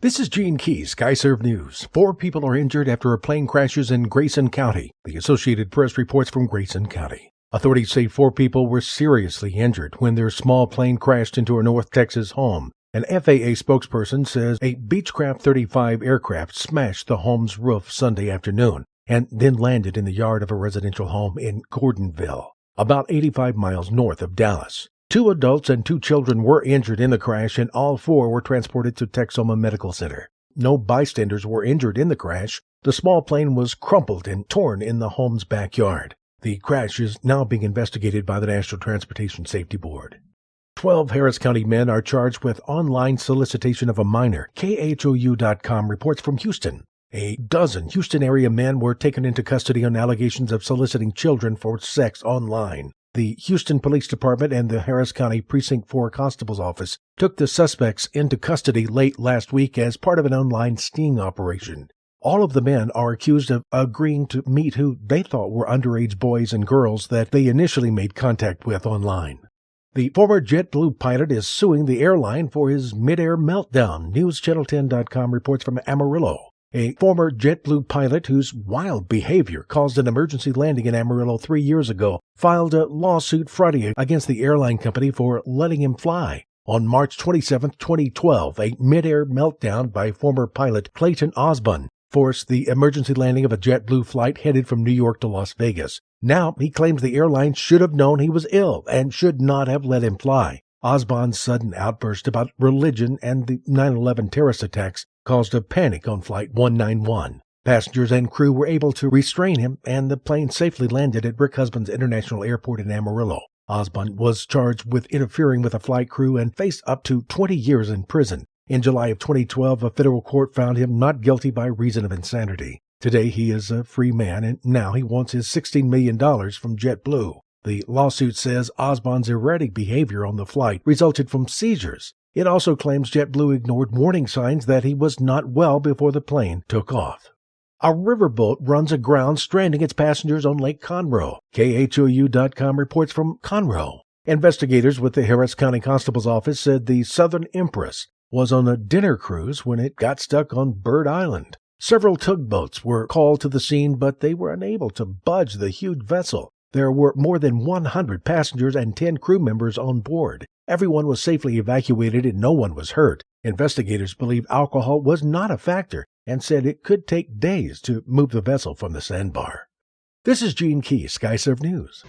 This is Gene Key, Skyserve News. 4 people are injured after a plane crashes in Grayson County. The Associated Press reports from Grayson County. Authorities say 4 people were seriously injured when their small plane crashed into a North Texas home. An FAA spokesperson says a Beechcraft 35 aircraft smashed the home's roof Sunday afternoon and then landed in the yard of a residential home in Gordonville, about 85 miles north of Dallas. 2 adults and 2 children were injured in the crash, and all 4 were transported to Texoma Medical Center. No bystanders were injured in the crash. The small plane was crumpled and torn in the home's backyard. The crash is now being investigated by the National Transportation Safety Board. 12 Harris County men are charged with online solicitation of a minor. KHOU.com reports from Houston. A dozen Houston area men were taken into custody on allegations of soliciting children for sex online. The Houston Police Department and the Harris County Precinct 4 Constable's Office took the suspects into custody late last week as part of an online sting operation. All of the men are accused of agreeing to meet who they thought were underage boys and girls that they initially made contact with online. The former JetBlue pilot is suing the airline for his mid-air meltdown. NewsChannel10.com reports from Amarillo. A former JetBlue pilot whose wild behavior caused an emergency landing in Amarillo 3 years ago filed a lawsuit Friday against the airline company for letting him fly. On March 27, 2012, a mid-air meltdown by former pilot Clayton Osborne forced the emergency landing of a JetBlue flight headed from New York to Las Vegas. Now he claims the airline should have known he was ill and should not have let him fly. Osborne's sudden outburst about religion and the 9/11 terrorist attacks caused a panic on Flight 191. Passengers and crew were able to restrain him, and the plane safely landed at Rick Husband's International Airport in Amarillo. Osborne was charged with interfering with a flight crew and faced up to 20 years in prison. In July of 2012, a federal court found him not guilty by reason of insanity. Today, he is a free man, and now he wants his $16 million from JetBlue. The lawsuit says Osborne's erratic behavior on the flight resulted from seizures. It also claims JetBlue ignored warning signs that he was not well before the plane took off. A riverboat runs aground, stranding its passengers on Lake Conroe. KHOU.com reports from Conroe. Investigators with the Harris County Constable's Office said the Southern Empress was on a dinner cruise when it got stuck on Bird Island. Several tugboats were called to the scene, but they were unable to budge the huge vessel. There were more than 100 passengers and 10 crew members on board. Everyone was safely evacuated and no one was hurt. Investigators believe alcohol was not a factor and said it could take days to move the vessel from the sandbar. This is Gene Key, Skyserve News.